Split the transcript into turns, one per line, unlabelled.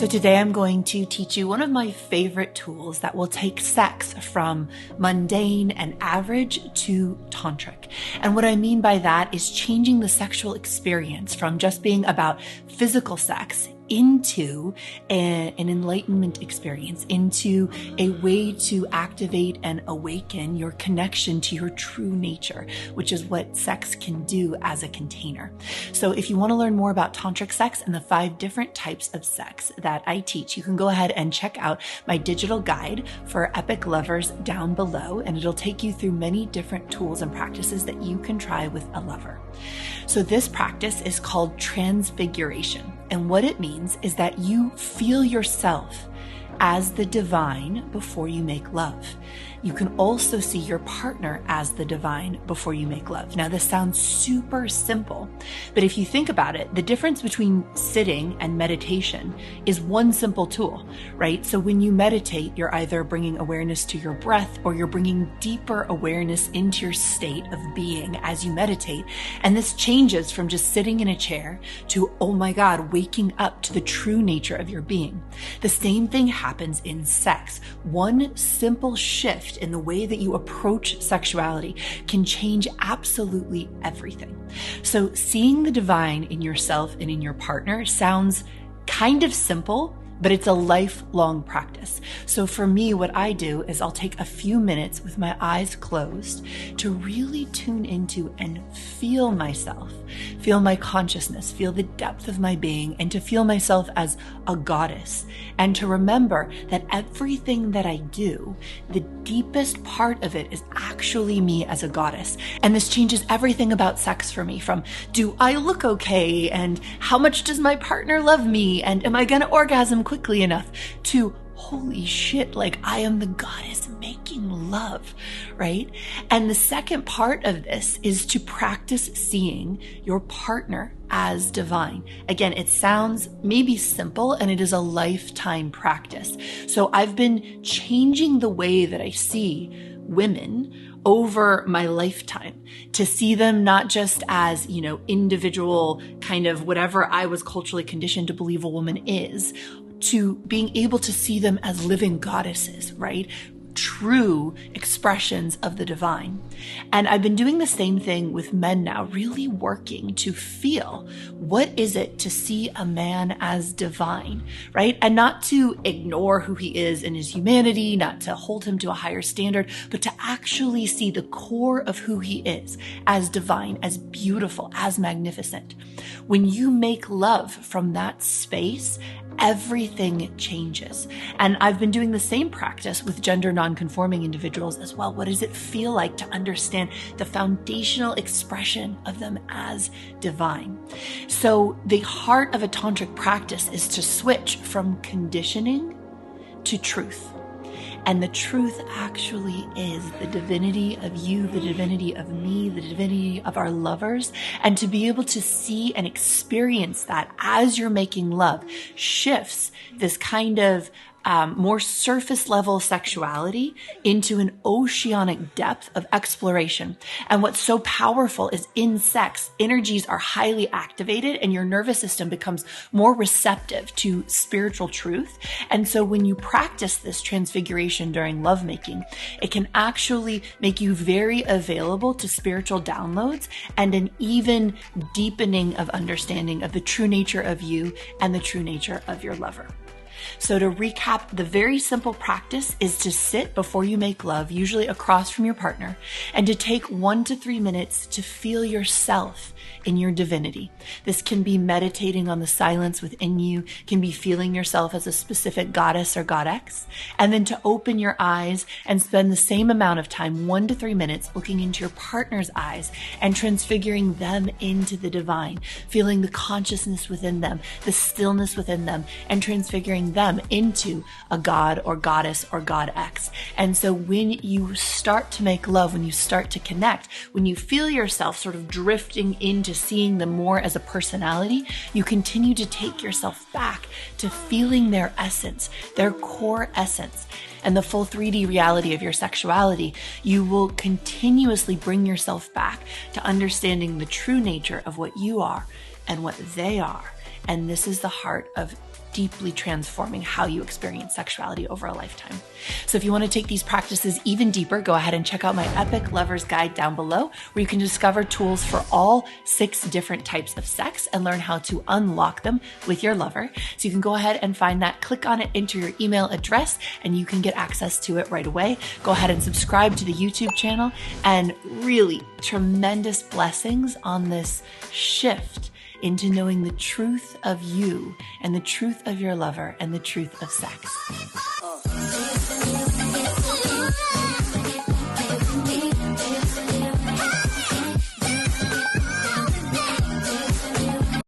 So today I'm going to teach you one of my favorite tools that will take sex from mundane and average to tantric. And what I mean by that is changing the sexual experience from just being about physical sex into an enlightenment experience, into a way to activate and awaken your connection to your true nature, which is what sex can do as a container. So if you want to learn more about tantric sex and the 5 different types of sex that I teach, you can go ahead and check out my digital guide for epic lovers down below, and it'll take you through many different tools and practices that you can try with a lover. So this practice is called transfiguration. And what it means is that you feel yourself as the divine before you make love. You can also see your partner as the divine before you make love. Now, this sounds super simple, but if you think about it, the difference between sitting and meditation is one simple tool, right? So when you meditate, you're either bringing awareness to your breath or you're bringing deeper awareness into your state of being as you meditate. And this changes from just sitting in a chair to, oh my God, waking up to the true nature of your being. The same thing happens in sex. One simple shift in the way that you approach sexuality can change absolutely everything. So seeing the divine in yourself and in your partner sounds kind of simple, but it's a lifelong practice. So for me, what I do is I'll take a few minutes with my eyes closed to really tune into and feel myself, feel my consciousness, feel the depth of my being, and to feel myself as a goddess. And to remember that everything that I do, the deepest part of it is actually me as a goddess. And this changes everything about sex for me, from do I look okay? And how much does my partner love me? And am I gonna orgasm quickly enough? To holy shit, like I am the goddess making love, right? And the second part of this is to practice seeing your partner as divine. Again, it sounds maybe simple, and it is a lifetime practice. So I've been changing the way that I see women over my lifetime, to see them not just as, individual kind of whatever I was culturally conditioned to believe a woman is, to being able to see them as living goddesses, right? True expressions of the divine. And I've been doing the same thing with men now, really working to feel what is it to see a man as divine, right? And not to ignore who he is in his humanity, not to hold him to a higher standard, but to actually see the core of who he is as divine, as beautiful, as magnificent. When you make love from that space, everything changes. And I've been doing the same practice with gender non-conforming individuals as well. What does it feel like to understand the foundational expression of them as divine? So the heart of a tantric practice is to switch from conditioning to truth. And the truth actually is the divinity of you, the divinity of me, the divinity of our lovers. And to be able to see and experience that as you're making love shifts this kind of more surface level sexuality into an oceanic depth of exploration. And what's so powerful is in sex, energies are highly activated and your nervous system becomes more receptive to spiritual truth. And so when you practice this transfiguration during lovemaking, it can actually make you very available to spiritual downloads and an even deepening of understanding of the true nature of you and the true nature of your lover. So to recap, the very simple practice is to sit before you make love, usually across from your partner, and to take 1 to 3 minutes to feel yourself in your divinity. This can be meditating on the silence within you, can be feeling yourself as a specific goddess or goddess, and then to open your eyes and spend the same amount of time, 1 to 3 minutes, looking into your partner's eyes and transfiguring them into the divine, feeling the consciousness within them, the stillness within them, and transfiguring them into a god or goddess or goddess. And so when you start to make love, when you start to connect, when you feel yourself sort of drifting into seeing them more as a personality, you continue to take yourself back to feeling their essence, their core essence, and the full 3D reality of your sexuality. You will continuously bring yourself back to understanding the true nature of what you are and what they are. And this is the heart of deeply transforming how you experience sexuality over a lifetime. So if you want to take these practices even deeper, go ahead and check out my Epic Lover's Guide down below, where you can discover tools for all 6 different types of sex and learn how to unlock them with your lover. So you can go ahead and find that, click on it, enter your email address, and you can get access to it right away. Go ahead and subscribe to the YouTube channel, and really tremendous blessings on this shift into knowing the truth of you and the truth of your lover and the truth of sex.